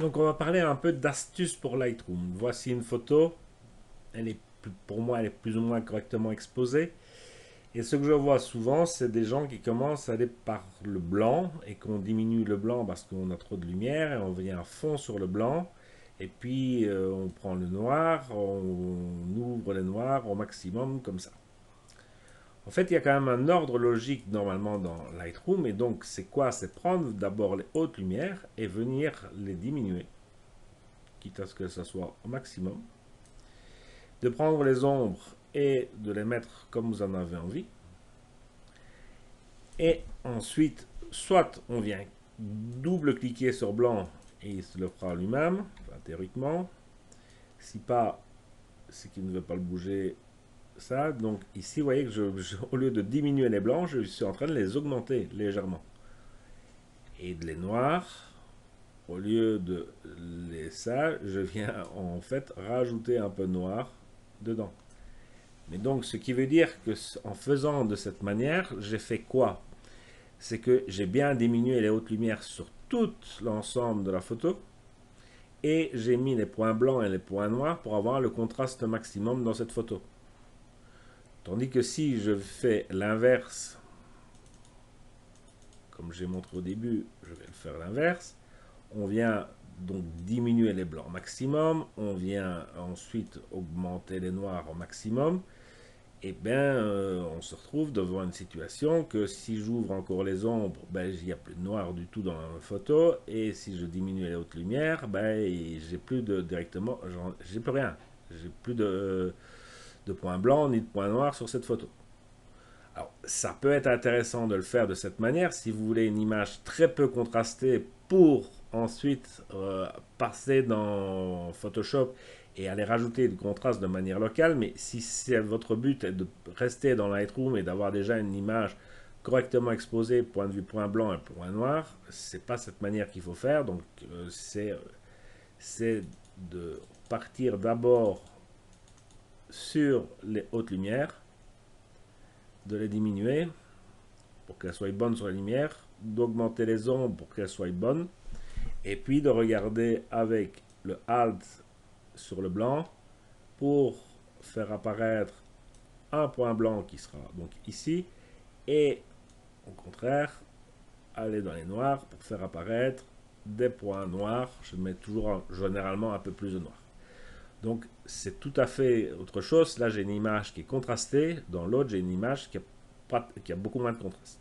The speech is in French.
Donc on va parler un peu d'astuces pour Lightroom. Voici une photo. Pour moi, elle est plus ou moins correctement exposée. Et ce que je vois souvent, c'est des gens qui commencent à aller par le blanc et qu'on diminue le blanc parce qu'on a trop de lumière et on vient à fond sur le blanc. Et puis on prend le noir, on ouvre les noirs au maximum comme ça. En fait, il y a quand même un ordre logique normalement dans Lightroom. Et donc, c'est quoi? C'est prendre d'abord les hautes lumières et venir les diminuer, quitte à ce que ça soit au maximum. De prendre les ombres et de les mettre comme vous en avez envie. Et ensuite, soit on vient double-cliquer sur blanc et il se le fera lui-même, enfin, théoriquement. Si pas, c'est qu'il ne veut pas le bouger, ça. Donc ici, vous voyez que au lieu de diminuer les blancs, je suis en train de les augmenter légèrement. Et de les noirs, au lieu de ça, je viens en fait rajouter un peu de noir dedans. Mais donc, ce qui veut dire que en faisant de cette manière, j'ai fait quoi? C'est que j'ai bien diminué les hautes lumières sur tout l'ensemble de la photo et j'ai mis les points blancs et les points noirs pour avoir le contraste maximum dans cette photo. Tandis que si je fais l'inverse, comme j'ai montré au début, je vais le faire l'inverse. On vient donc diminuer les blancs au maximum, on vient ensuite augmenter les noirs au maximum. Et bien, on se retrouve devant une situation que si j'ouvre encore les ombres, ben, il n'y a plus de noir du tout dans la photo. Et si je diminue les hautes lumières, ben, j'ai plus de directement, j'ai plus rien. J'ai plus de points blancs ni de points noirs sur cette photo. Alors, ça peut être intéressant de le faire de cette manière si vous voulez une image très peu contrastée pour ensuite passer dans Photoshop et aller rajouter du contraste de manière locale. Mais si votre but est de rester dans Lightroom et d'avoir déjà une image correctement exposée, point de vue point blanc et point noir, c'est pas cette manière qu'il faut faire. Donc, c'est de partir d'abord sur les hautes lumières, de les diminuer pour qu'elles soient bonnes sur la lumière, d'augmenter les ombres pour qu'elles soient bonnes, et puis de regarder avec le Alt sur le blanc pour faire apparaître un point blanc qui sera donc ici, et au contraire, aller dans les noirs pour faire apparaître des points noirs. Je mets toujours généralement un peu plus de noir. Donc c'est tout à fait autre chose. Là j'ai une image qui est contrastée, dans l'autre j'ai une image qui a beaucoup moins de contraste.